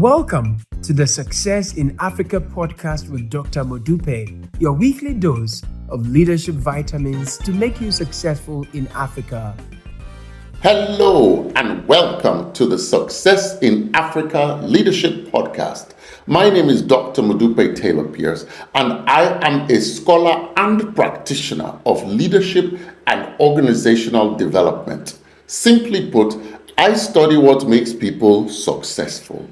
Welcome to the Success in Africa podcast with Dr. Modupe, your weekly dose of leadership vitamins to make you successful in Africa. Hello and welcome to the Success in Africa Leadership Podcast. My name is Dr. Modupe Taylor Pierce, and I am a scholar and practitioner of leadership and organizational development. Simply put, I study what makes people successful.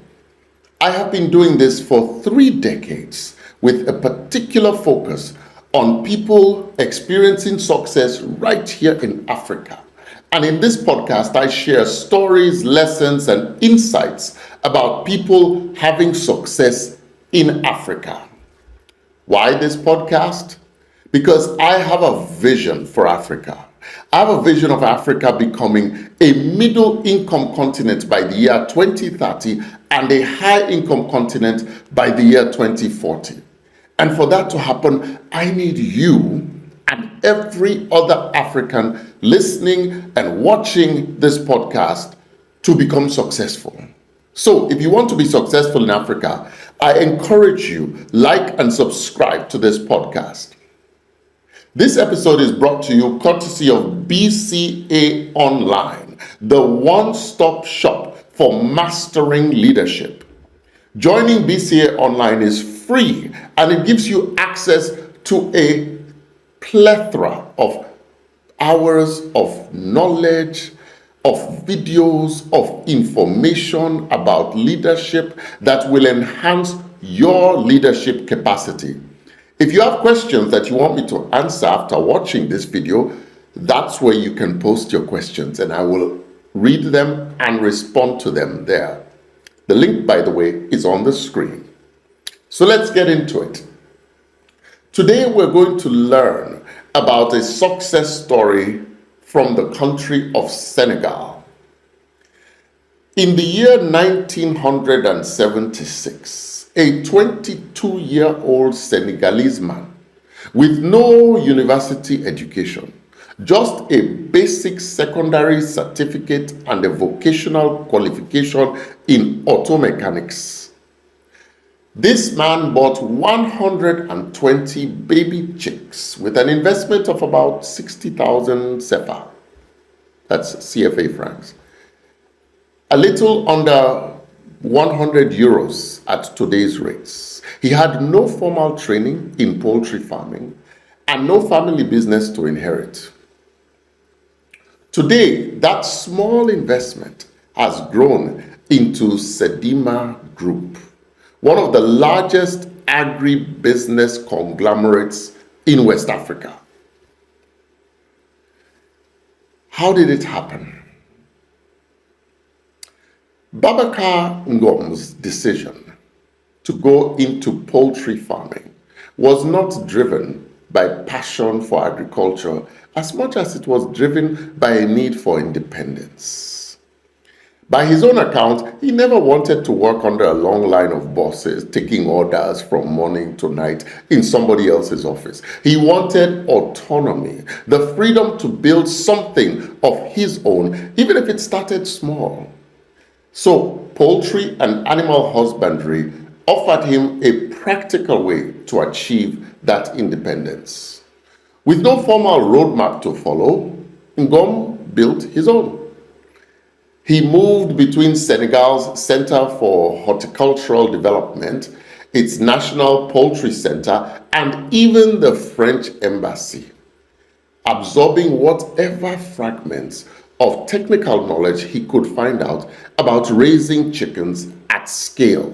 I have been doing this for 3 decades with a particular focus on people experiencing success right here in Africa. And in this podcast, I share stories, lessons, and insights about people having success in Africa. Why this podcast? Because I have a vision for Africa. I have a vision of Africa becoming a middle-income continent by the year 2030 and a high-income continent by the year 2040. And for that to happen, I need you and every other African listening and watching this podcast to become successful. So if you want to be successful in Africa, I encourage you, like and subscribe to this podcast. This episode is brought to you courtesy of BCA Online, the one-stop shop for mastering leadership. Joining BCA Online is free and it gives you access to a plethora of hours of knowledge, of videos, of information about leadership that will enhance your leadership capacity. If you have questions that you want me to answer after watching this video, that's where you can post your questions and I will read them and respond to them there. The link, by the way, is on the screen. So let's get into it. Today we're going to learn about a success story from the country of Senegal. In the year 1976, a 22-year-old Senegalese man with no university education, just a basic secondary certificate and a vocational qualification in auto mechanics. This man bought 120 baby chicks with an investment of about 60,000 CFA. That's CFA francs. A little under 100 euros at today's rates. He had no formal training in poultry farming and no family business to inherit. Today, that small investment has grown into Sedima Group, one of the largest agri-business conglomerates in West Africa. How did it happen? Babacar Ngom's decision to go into poultry farming was not driven by passion for agriculture as much as it was driven by a need for independence. By his own account, he never wanted to work under a long line of bosses, taking orders from morning to night in somebody else's office. He wanted autonomy, the freedom to build something of his own, even if it started small. So, poultry and animal husbandry offered him a practical way to achieve that independence. With no formal roadmap to follow, Ngom built his own. He moved between Senegal's Center for Horticultural Development, its National Poultry Center, and even the French Embassy, absorbing whatever fragments of technical knowledge he could find out about raising chickens at scale.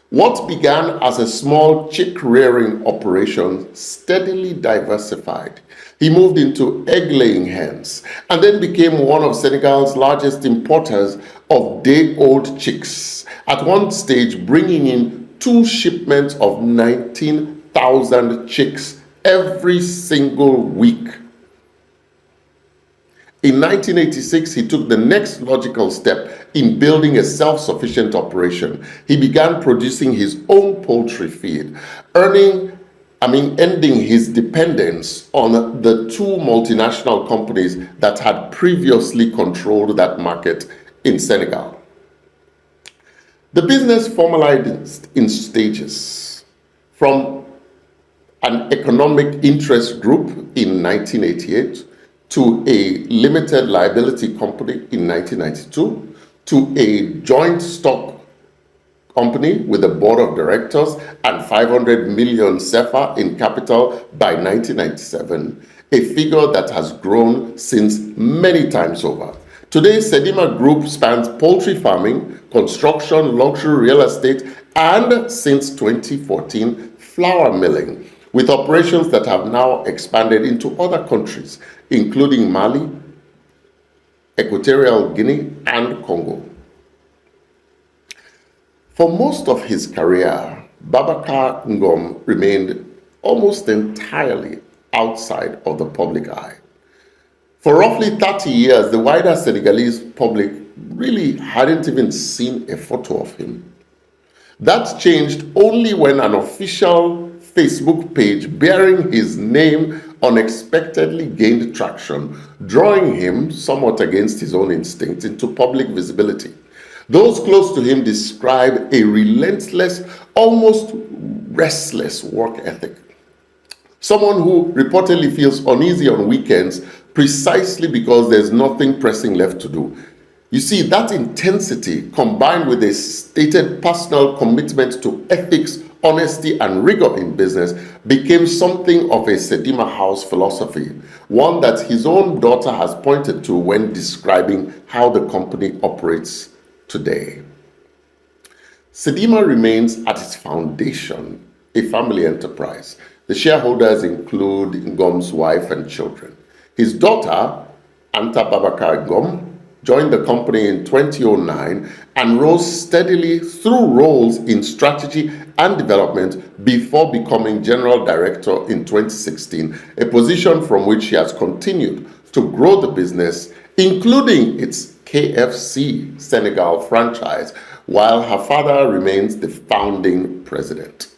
What began as a small chick-rearing operation steadily diversified. He moved into egg-laying hens and then became one of Senegal's largest importers of day-old chicks, at one stage bringing in 2 shipments of 19,000 chicks every single week. In 1986, he took the next logical step in building a self-sufficient operation. He began producing his own poultry feed, ending his dependence on the 2 multinational companies that had previously controlled that market in Senegal. The business formalized in stages from an economic interest group in 1988 to a limited liability company in 1992 to a joint stock company with a board of directors and 500 million CFA in capital by 1997, a figure that has grown since many times over. Today, Sedima Group spans poultry farming, construction, luxury real estate, and since 2014, flour milling, with operations that have now expanded into other countries, including Mali, Equatorial Guinea, and Congo. For most of his career, Babacar Ngom remained almost entirely outside of the public eye. For roughly 30 years, the wider Senegalese public really hadn't even seen a photo of him. That changed only when an official Facebook page bearing his name unexpectedly gained traction, drawing him, somewhat against his own instinct, into public visibility. Those close to him describe a relentless, almost restless work ethic. Someone who reportedly feels uneasy on weekends precisely because there's nothing pressing left to do. You see, that intensity combined with a stated personal commitment to ethics, honesty, and rigor in business became something of a Sedima House philosophy, one that his own daughter has pointed to when describing how the company operates today. Sedima remains at its foundation a family enterprise. The shareholders include Ngom's wife and children. His daughter, Anta Babacar Ngom, joined the company in 2009 and rose steadily through roles in strategy and development before becoming general director in 2016, a position from which she has continued to grow the business, including its KFC Senegal franchise, while her father remains the founding president.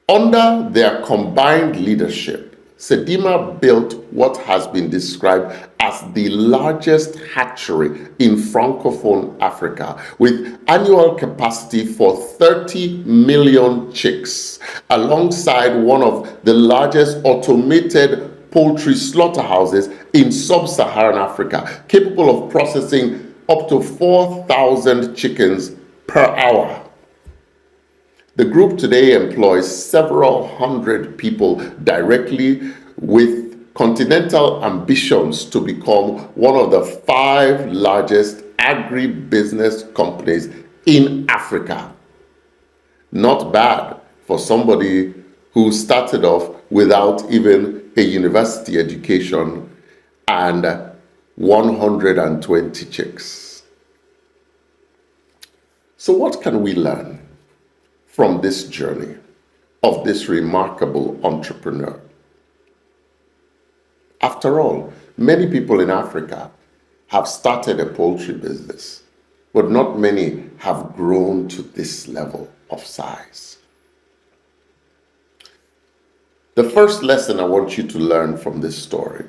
Under their combined leadership, Sedima built what has been described as the largest hatchery in Francophone Africa, with annual capacity for 30 million chicks, alongside one of the largest automated poultry slaughterhouses in sub-Saharan Africa, capable of processing up to 4,000 chickens per hour. The group today employs several hundred people directly, with continental ambitions to become one of the 5 largest agribusiness companies in Africa. Not bad for somebody who started off without even a university education and 120 chicks. So what can we learn from this journey of this remarkable entrepreneur? After all, many people in Africa have started a poultry business, but not many have grown to this level of size. The first lesson I want you to learn from this story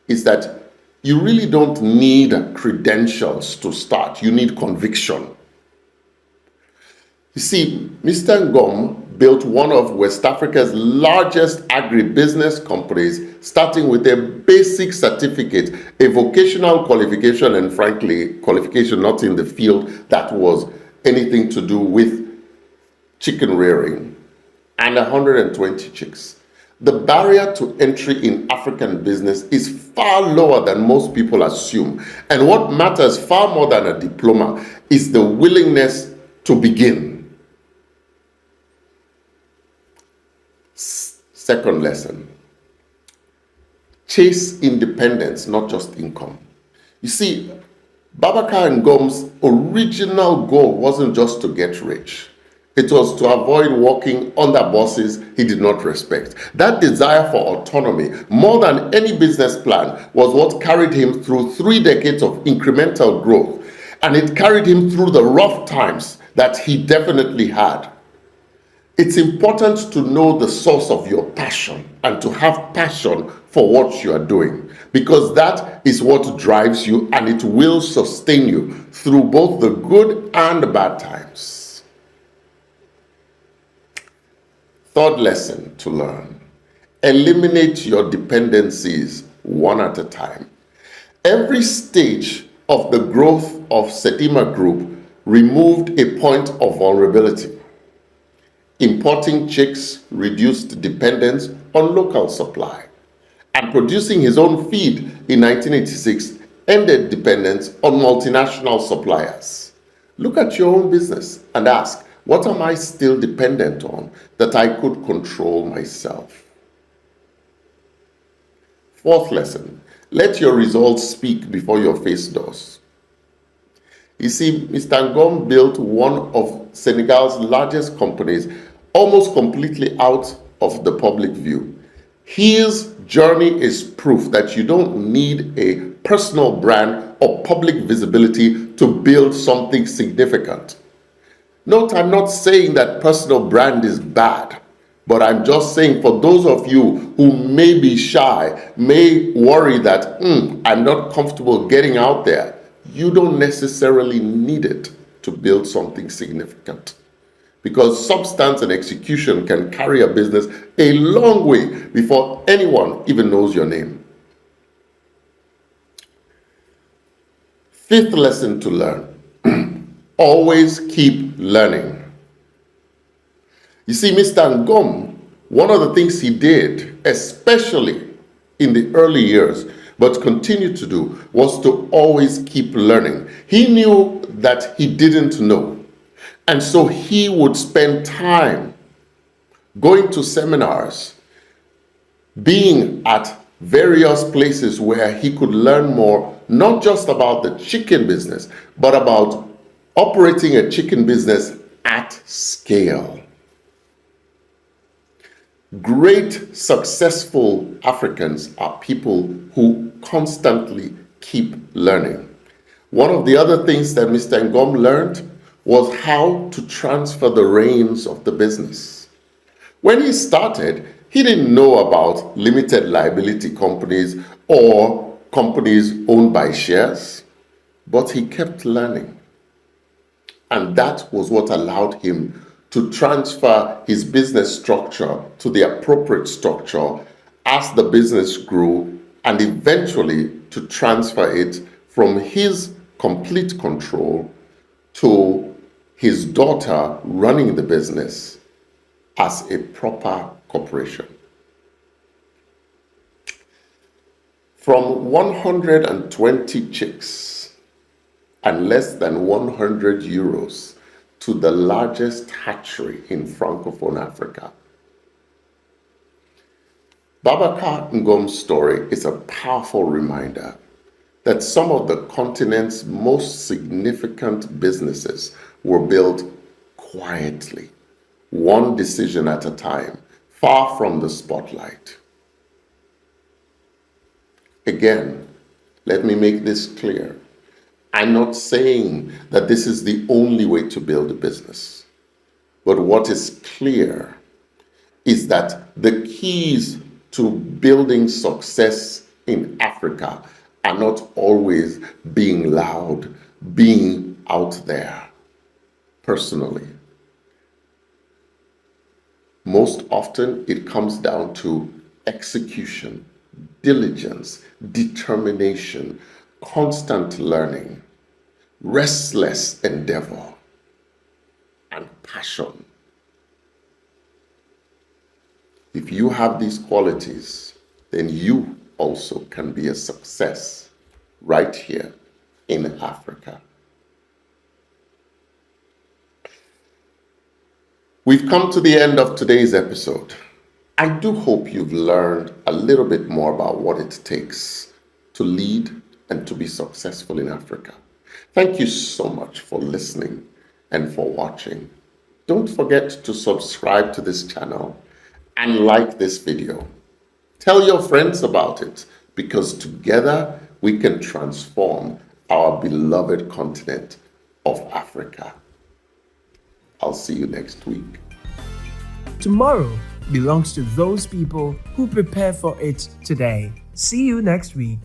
is that you really don't need credentials to start. You need conviction. You see, Mr. Ngom built one of West Africa's largest agribusiness companies, starting with a basic certificate, a vocational qualification, and frankly, qualification not in the field that was anything to do with chicken rearing, and 120 chicks. The barrier to entry in African business is far lower than most people assume. And what matters far more than a diploma is the willingness to begin. Second lesson, chase independence, not just income. You see, Babacar Ngom's original goal wasn't just to get rich. It was to avoid working under bosses he did not respect. That desire for autonomy, more than any business plan, was what carried him through 3 decades of incremental growth. And it carried him through the rough times that he definitely had. It's important to know the source of your passion and to have passion for what you are doing, because that is what drives you and it will sustain you through both the good and the bad times. Third lesson to learn: eliminate your dependencies one at a time. Every stage of the growth of Sedima Group removed a point of vulnerability. Importing chicks reduced dependence on local supply, and producing his own feed in 1986 ended dependence on multinational suppliers. Look at your own business and ask, what am I still dependent on that I could control myself? Fourth lesson: let your results speak before your face does. You see, Mr. Ngom built one of Senegal's largest companies almost completely out of the public view. His journey is proof that you don't need a personal brand or public visibility to build something significant. Note, I'm not saying that personal brand is bad, but I'm just saying for those of you who may be shy, may worry that, I'm not comfortable getting out there, you don't necessarily need it to build something significant. Because substance and execution can carry a business a long way before anyone even knows your name. Fifth lesson to learn: always keep learning. You see, Mr. Ngom, one of the things he did, especially in the early years, but continued to do, was to always keep learning. He knew that he didn't know. And so he would spend time going to seminars, being at various places where he could learn more, not just about the chicken business, but about operating a chicken business at scale. Great, successful Africans are people who constantly keep learning. One of the other things that Mr. Ngom learned was how to transfer the reins of the business. When he started, he didn't know about limited liability companies or companies owned by shares, but he kept learning. And that was what allowed him to transfer his business structure to the appropriate structure as the business grew, and eventually to transfer it from his complete control to his daughter running the business as a proper corporation. From 120 chicks and less than 100 euros to the largest hatchery in Francophone Africa. Babacar Ngom's story is a powerful reminder that some of the continent's most significant businesses were built quietly, one decision at a time, far from the spotlight. Again, let me make this clear. I'm not saying that this is the only way to build a business. But what is clear is that the keys to building success in Africa are not always being loud, being out there. Personally, most often it comes down to execution, diligence, determination, constant learning, restless endeavor, and passion. If you have these qualities, then you also can be a success right here in Africa. We've come to the end of today's episode. I do hope you've learned a little bit more about what it takes to lead and to be successful in Africa. Thank you so much for listening and for watching. Don't forget to subscribe to this channel and like this video. Tell your friends about it, because together we can transform our beloved continent of Africa. I'll see you next week. Tomorrow, belongs to those people who prepare for it today. See you next week.